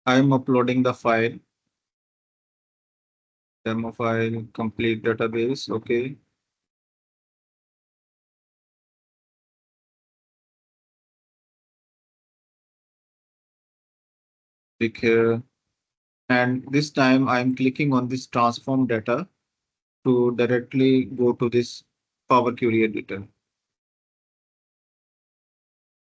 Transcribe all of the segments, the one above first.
I'm uploading the file, demo file, complete database. Okay. Click here. And this time I'm clicking on this transform data to directly go to this Power Query editor.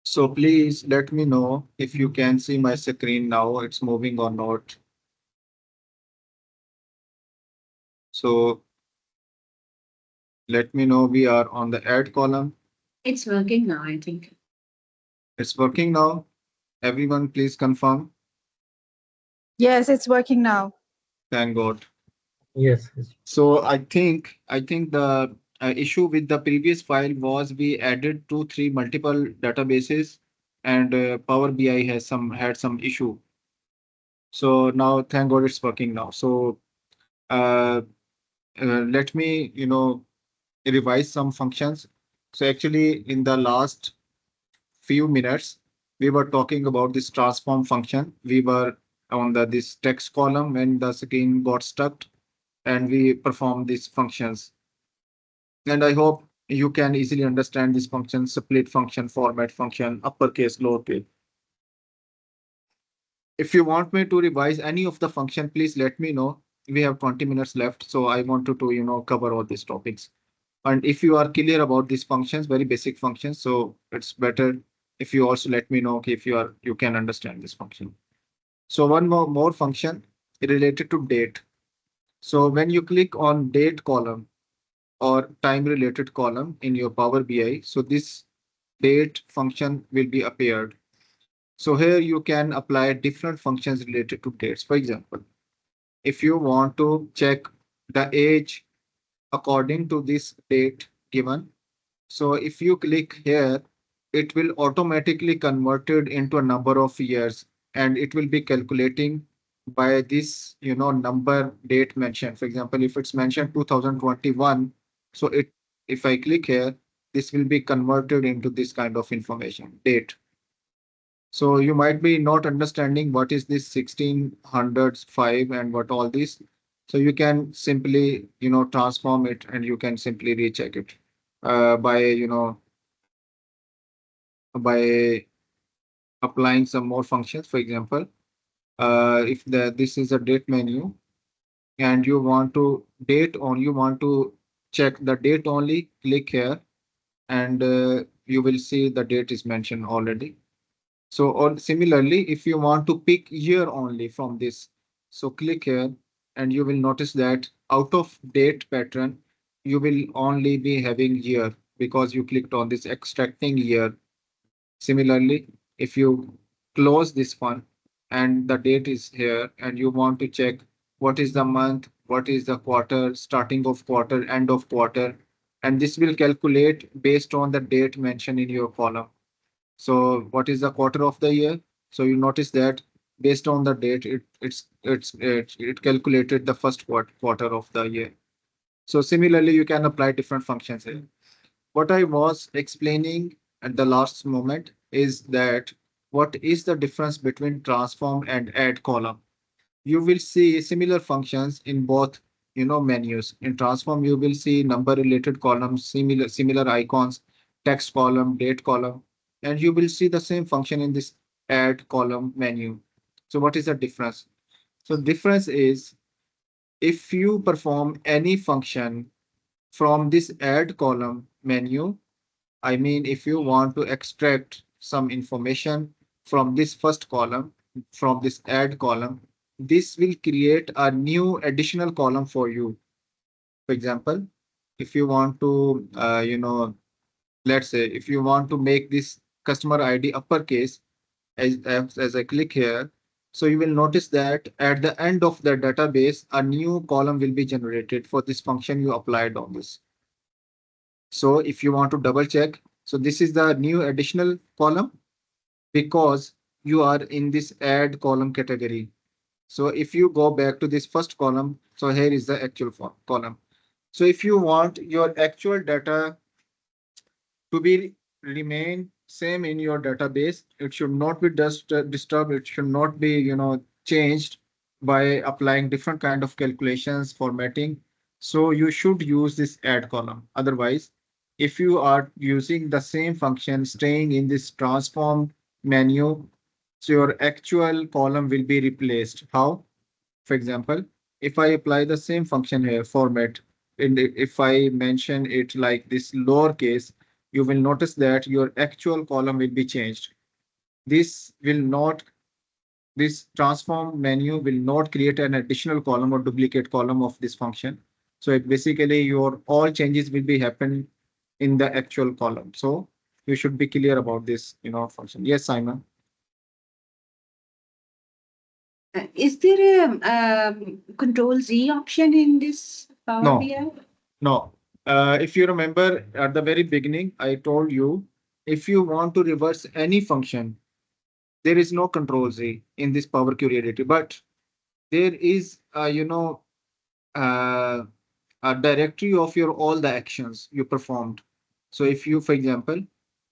So please let me know if you can see my screen now, it's moving or not. So let me know we are on the add column. It's working now, I think. It's working now. Everyone please confirm. Yes, it's working now. Thank God. Yes, yes. So I think the issue with the previous file was we added two, three multiple databases, and Power BI has had some issue. So now thank God it's working now. So uh, let me revise some functions. So actually in the last few minutes we were talking about this transform function. We were on this text column when the screen got stuck, and we performed these functions. And I hope you can easily understand this function: split function, format function, uppercase, lowercase. If you want me to revise any of the function, please let me know. We have 20 minutes left, so I wanted to, cover all these topics. And if you are clear about these functions, very basic functions, so it's better if you also let me know, okay, if you can understand this function. So one more function related to date. So when you click on date column or time related column in your Power BI, so this date function will be appeared. So here you can apply different functions related to dates. For example, if you want to check the age according to this date given, so if you click here, it will automatically convert it into a number of years, and it will be calculating by this, number date mentioned. For example, if it's mentioned 2021, so if I click here, this will be converted into this kind of information, date. So you might be not understanding what is this 1605 and what all this. So you can simply, transform it, and you can simply recheck it by, by applying some more functions. For example, if this is a date menu and you want to you want to check the date only, click here, and you will see the date is mentioned already. So, or similarly, if you want to pick year only from this, so click here, and you will notice that out of date pattern, you will only be having year because you clicked on this extracting year. Similarly, if you close this one and the date is here, and you want to check what is the month, what is the quarter, starting of quarter, end of quarter, and this will calculate based on the date mentioned in your column. So what is the quarter of the year? So you notice that based on the date, it calculated the first quarter of the year. So similarly, you can apply different functions here. What I was explaining at the last moment is that what is the difference between transform and add column? You will see similar functions in both, menus. In transform, you will see number related columns, similar icons, text column, date column, and you will see the same function in this add column menu. So what is the difference? So difference is, if you perform any function from this add column menu, I mean, if you want to extract some information from this first column, from this add column, this will create a new additional column for you. For example, if you want to, let's say if you want to make this customer ID uppercase, as I click here, so you will notice that at the end of the database, a new column will be generated for this function you applied on this. So if you want to double check, so this is the new additional column because you are in this add column category. So if you go back to this first column, so here is the actual column. So if you want your actual data to be remain same in your database, it should not be just disturbed. It should not be, changed by applying different kind of calculations, formatting. So you should use this add column. Otherwise, if you are using the same function, staying in this transform menu, so your actual column will be replaced. How? For example, if I apply the same function here, format, and if I mention it like this lowercase, you will notice that your actual column will be changed. This will not, this transform menu will not create an additional column or duplicate column of this function. So it basically your all changes will be happen in the actual column. So you should be clear about this, function. Yes, Simon. Is there a Control Z option in this Power No. BI? No. If you remember at the very beginning, I told you if you want to reverse any function, there is no control Z in this Power Query editor, but there is, uh, a directory of your all the actions you performed. So if you, for example,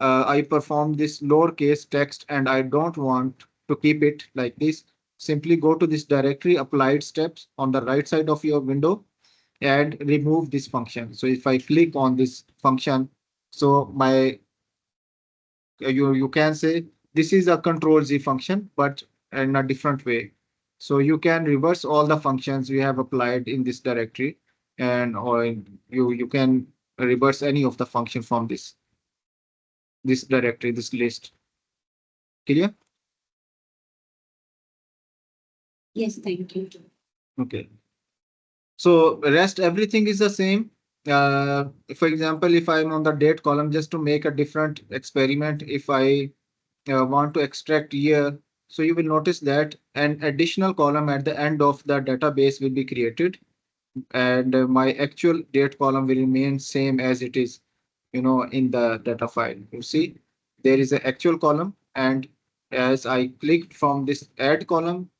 I performed this lowercase text and I don't want to keep it like this, simply go to this directory, applied steps on the right side of your window and remove this function. So if I click on this function, so my you can say this is a control Z function, but in a different way. So you can reverse all the functions you have applied in this directory, and or you can reverse any of the function from this directory, this list. Clear? Yes, thank you. Okay. So rest everything is the same. For example, if I'm on the date column, just to make a different experiment, if I want to extract year, so you will notice that an additional column at the end of the database will be created, and my actual date column will remain same as it is, in the data file. You see, there is an actual column, and as I click from this add column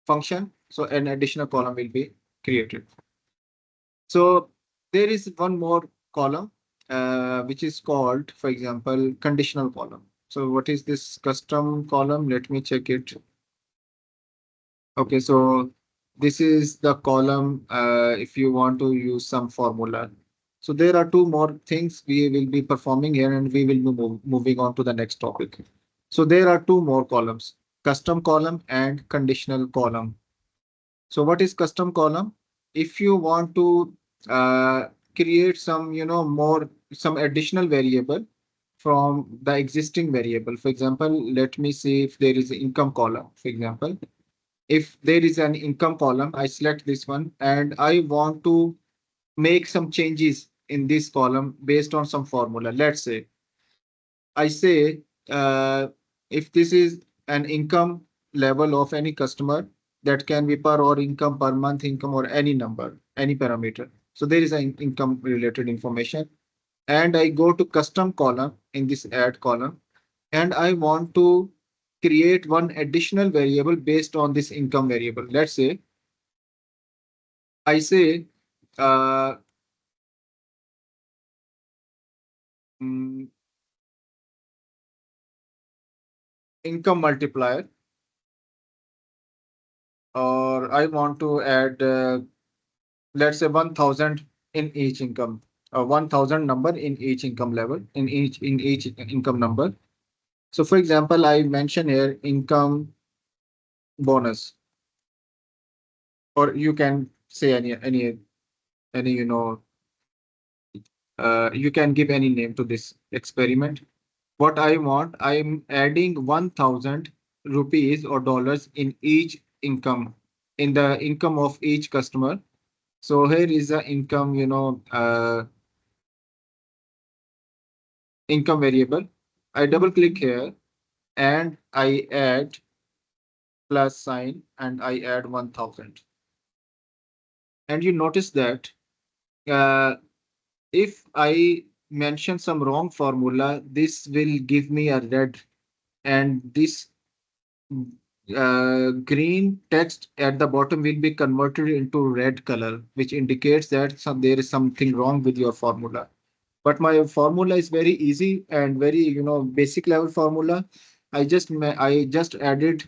function, so an additional column will be created. So there is one more column, which is called, for example, conditional column. So what is this custom column? Let me check it. Okay, so this is the column if you want to use some formula. So there are two more things we will be performing here, and we will be moving on to the next topic. So there are two more columns, custom column and conditional column. So what is custom column? If you want to create some, some additional variable from the existing variable. For example, let me see if there is an income column. For example, if there is an income column, I select this one and I want to make some changes in this column based on some formula. Let's say I say if this is an income level of any customer, that can be per or income, per month income, or any number, any parameter. So there is an income related information. And I go to custom column in this add column, and I want to create one additional variable based on this income variable. Let's say I say uh, mm, income multiplier, or I want to add, let's say 1000 in each income, 1000 number in each income level, in each income number. So for example, I mention here income bonus, or you can say any, you can give any name to this experiment. What I want, I'm adding 1000 rupees or dollars in each income, in the income of each customer. So here is the income, income variable. I double click here and I add plus sign and I add 1000. And you notice that uh, if I mention some wrong formula, this will give me a red, and this green text at the bottom will be converted into red color, which indicates that there is something wrong with your formula. But my formula is very easy and very, basic level formula. I just added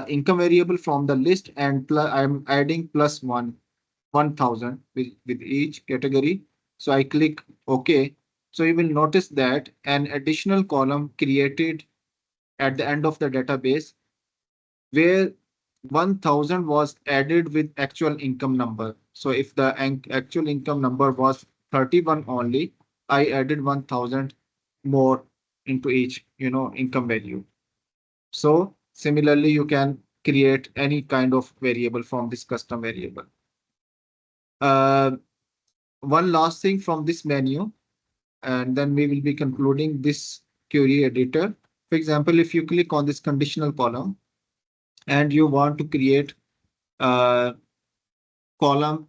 income variable from the list, and I'm adding plus 1,000 with each category. So I click OK. So you will notice that an additional column created at the end of the database where 1,000 was added with actual income number. So if the actual income number was 31 only, I added 1,000 more into each, income value. So similarly, you can create any kind of variable from this custom variable. Uh, One last thing from this menu, and then we will be concluding this query editor. For example, if you click on this conditional column and you want to create a column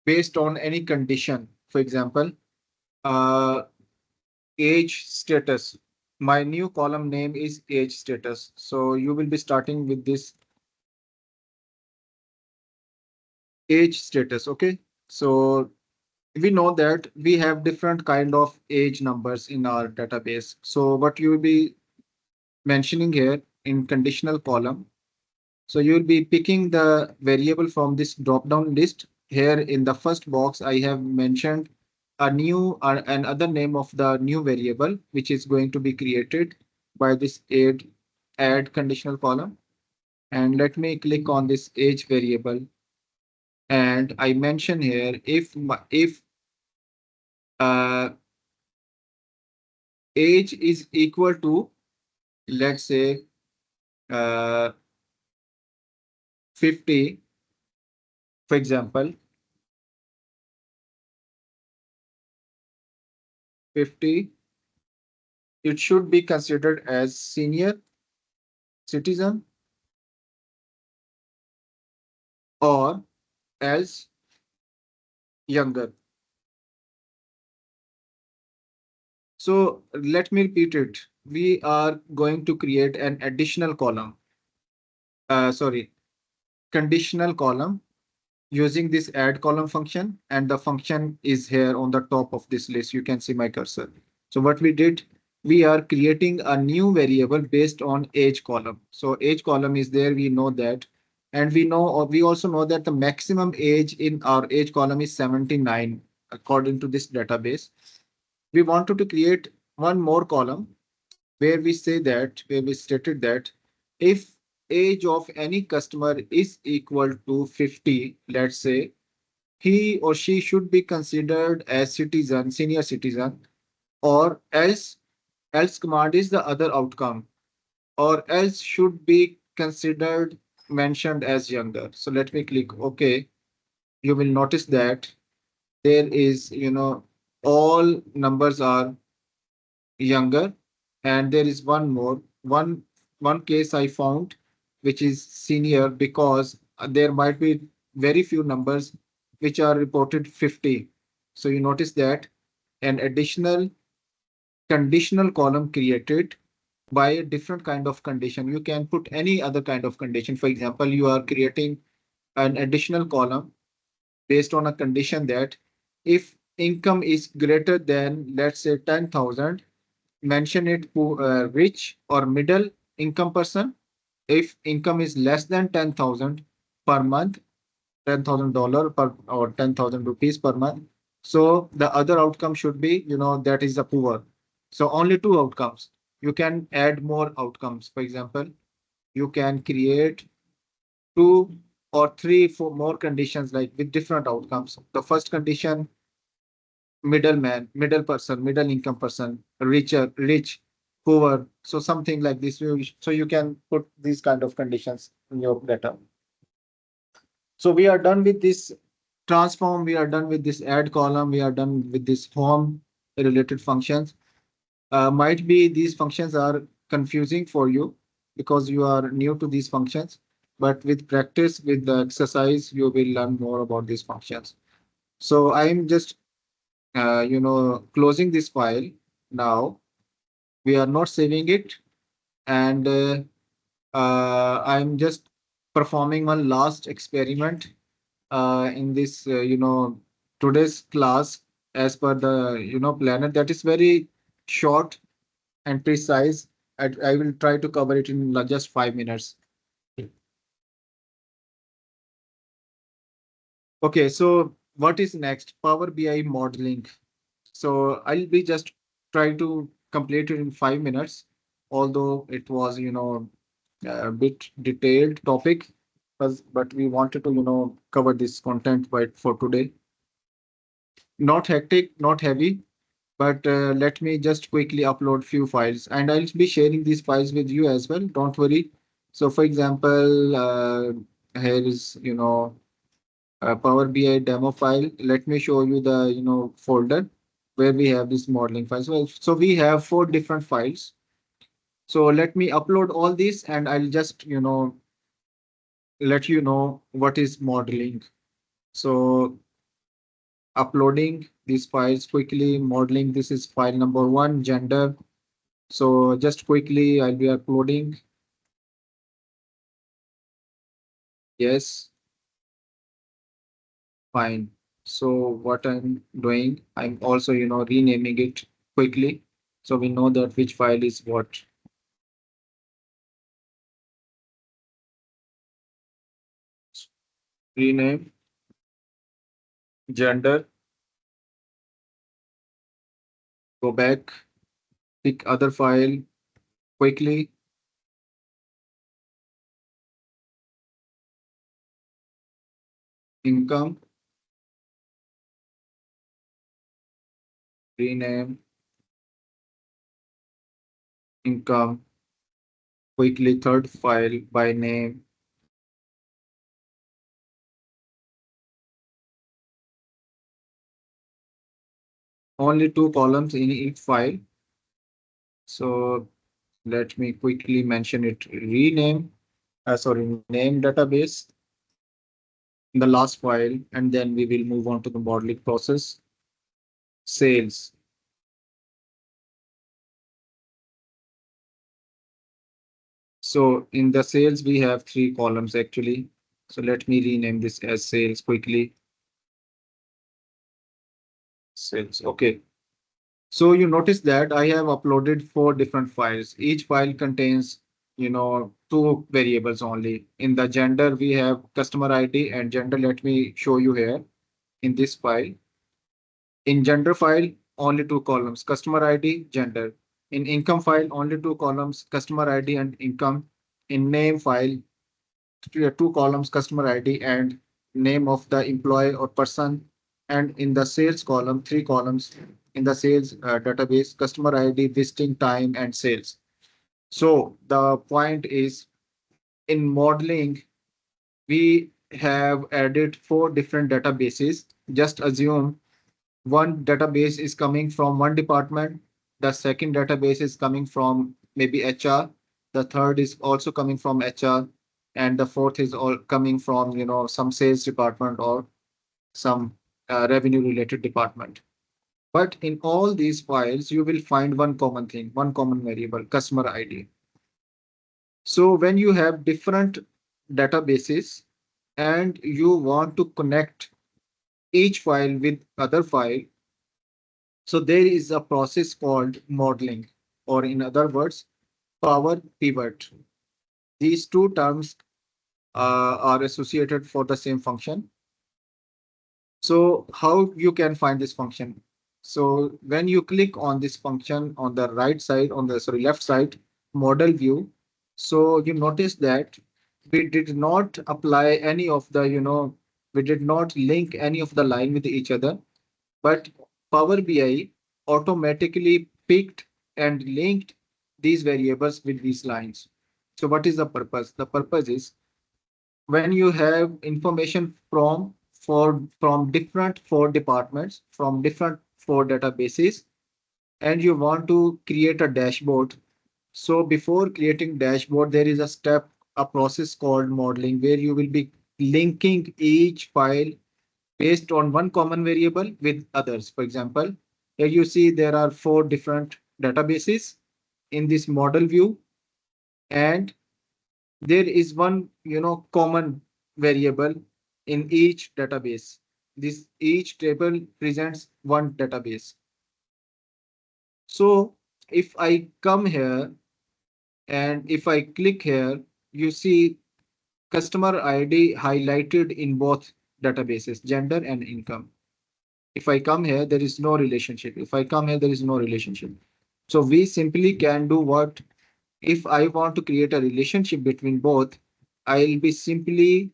based on any condition, for example, uh, age status. My new column name is age status. So you will be starting with this age status. Okay. So we know that we have different kind of age numbers in our database. So what you will be mentioning here in conditional column. So you'll be picking the variable from this drop down list. Here in the first box, I have mentioned a new another name of the new variable, which is going to be created by this add conditional column. And let me click on this age variable. And I mention here if uh, age is equal to, let's say, uh, 50, for example, 50, it should be considered as senior citizen or else younger. So let me repeat it. We are going to create an additional column. Sorry, conditional column using this add column function, and the function is here on the top of this list. You can see my cursor. So what we did, we are creating a new variable based on age column. So age column is there, we know that. And we also know that the maximum age in our age column is 79 according to this database. We wanted to create one more column where we stated that if age of any customer is equal to 50, let's say, he or she should be considered as citizen, senior citizen, or else command is the other outcome, or else should be considered mentioned as younger. So let me click OK. You will notice that there is, all numbers are younger, and there is one more one case I found which is senior, because there might be very few numbers which are reported 50. So you notice that an additional conditional column created by a different kind of condition. You can put any other kind of condition. For example, you are creating an additional column based on a condition that if income is greater than, let's say, 10,000, mention it to rich or middle income person. If income is less than 10,000 per month, $10,000 per or 10,000 rupees per month. So the other outcome should be, that is a poor. So only two outcomes. You can add more outcomes. For example, you can create two or three, four more conditions like with different outcomes. The first condition, middleman, middle person, middle income person, rich, poor. So something like this. So you can put these kind of conditions in your data. So we are done with this transform. We are done with this add column. We are done with this home related functions. Might be these functions are confusing for you because you are new to these functions. But with practice, with the exercise, you will learn more about these functions. So I'm just closing this file now. We are not saving it, and I'm just performing one last experiment in this today's class as per the planner that is very short and precise. I will try to cover it in just 5 minutes. Okay, so what is next? Power BI modeling. So I'll be just trying to complete it in 5 minutes, although it was, a bit detailed topic, but we wanted to, cover this content for today. Not hectic, not heavy, but let me just quickly upload few files and I'll be sharing these files with you as well. Don't worry. So for example, here is, Power BI demo file. Let me show you the, folder where we have this modeling files. Well, so we have 4 different files. So let me upload all these and I'll just, let you know what is modeling. So uploading these files quickly, modeling. This is file number 1, gender. So just quickly, I'll be uploading. Yes, fine. So what I'm doing, I'm also, renaming it quickly. So we know that which file is what. Rename, gender, go back, pick other file quickly. Income, rename, income, quickly third file by name. Only 2 columns in each file. So let me quickly mention it. Rename, name database in the last file, and then we will move on to the modeling process. Sales. So in the sales, we have 3 columns actually. So let me rename this as sales quickly. Sales. Okay. So you notice that I have uploaded 4 different files. Each file contains, 2 variables only. In the gender, we have customer ID and gender. Let me show you here in this file. In gender file, only 2 columns, customer ID, gender. In income file, only 2 columns, customer ID and income. In name file, 2 columns, customer ID and name of the employee or person. And in the sales column, 3 columns in the sales database, customer ID, visiting time and sales. So the point is in modeling, we have added 4 different databases. Just assume one database is coming from one department, the second database is coming from maybe HR, the third is also coming from HR, and the fourth is all coming from, some sales department or some revenue related department. But in all these files, you will find one common thing, one common variable, customer ID. So when you have different databases and you want to connect each file with other file, so there is a process called modeling, or in other words, power pivot. These 2 terms are associated for the same function. So how you can find this function? So when you click on this function on the right side, on the left side, model view, so you notice that we did not apply any of the, we did not link any of the line with each other, but Power BI automatically picked and linked these variables with these lines. So what is the purpose? The purpose is when you have information from different 4 departments, from different 4 databases, and you want to create a dashboard. So before creating dashboard, there is a step, a process called modeling, where you will be linking each file based on one common variable with others. For example, here you see there are 4 different databases in this model view, and there is one, common variable in each database. This each table presents one database. So if I come here And if I click here, you see customer ID highlighted in both databases, gender and income. If I come here, there is no relationship. If I come here, there is no relationship. So we simply can do what? If I want to create a relationship between both, I'll be simply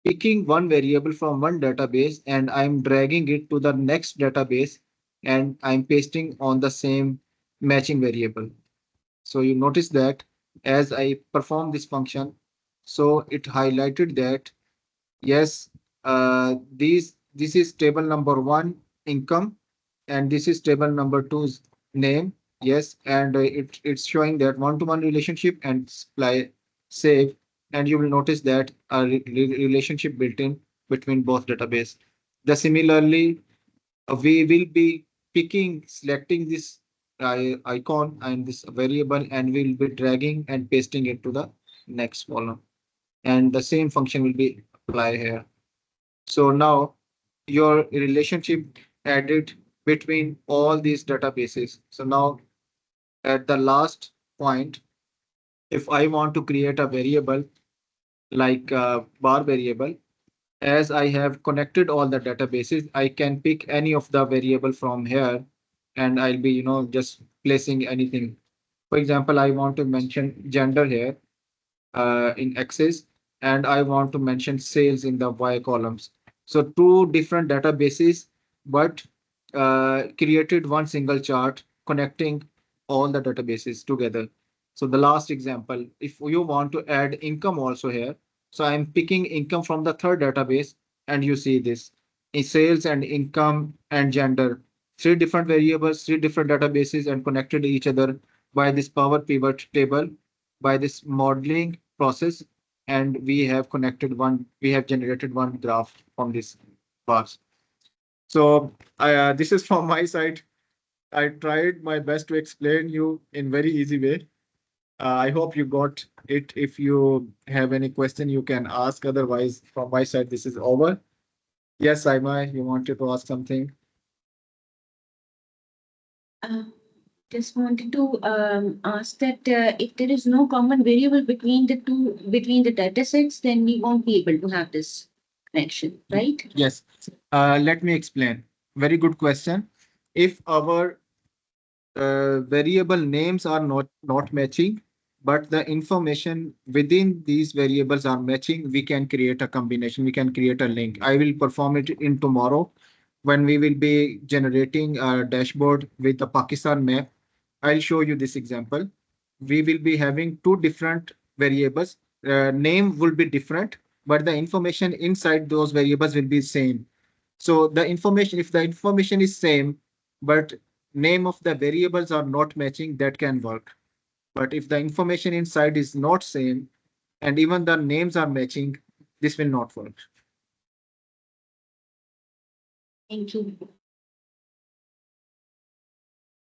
picking one variable from one database and I'm dragging it to the next database and I'm pasting on the same matching variable. So you notice that as I perform this function, so it highlighted that yes, this is table number one income, and this is table number two's name. Yes, and it's showing that one-to-one relationship and supply save, and you will notice that a relationship built in between both database. The similarly, we will be selecting this icon and this variable, and we'll be dragging and pasting it to the next column, and the same function will be applied here. So now your relationship added between all these databases. So now at the last point, if I want to create a variable like a bar variable, as I have connected all the databases, I can pick any of the variable from here and I'll be, just placing anything. For example, I want to mention gender here in X's, and I want to mention sales in the Y columns. So two different databases, but created one single chart connecting all the databases together. So the last example, if you want to add income also here, so I'm picking income from the third database, and you see this in sales and income and gender, three different variables, three different databases, and connected to each other by this Power Pivot table, by this modeling process, and we have generated one graph from this bars. So this is from my side. I tried my best to explain you in very easy way. I hope you got it. If you have any question, you can ask. Otherwise, from my side, this is over. Yes, Saima, you wanted to ask something? Uh, just wanted to ask that if there is no common variable between the data sets, then we won't be able to have this connection, right? Yes. Let me explain. Very good question. If our variable names are not matching, but the information within these variables are matching, we can create a combination. We can create a link. I will perform it in tomorrow when we will be generating a dashboard with the Pakistan map. I'll show you this example. We will be having two different variables. Name will be different, but the information inside those variables will be same. So the information, if the information is same, but name of the variables are not matching, that can work. But if the information inside is not same and even the names are matching, this will not work. Thank you.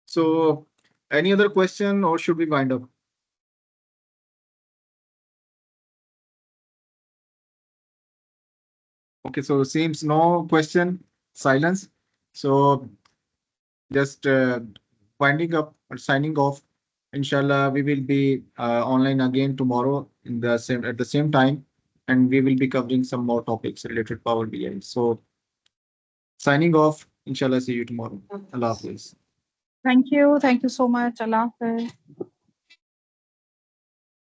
So any other question or should we wind up? Okay, so seems no question, silence. So just winding up or signing off. Inshallah, we will be online again tomorrow in the same at the same time, and we will be covering some more topics related Power BI. So signing off. Inshallah, see you tomorrow. Allah Hafiz. Thank you. Thank you so much. Allah Hafiz.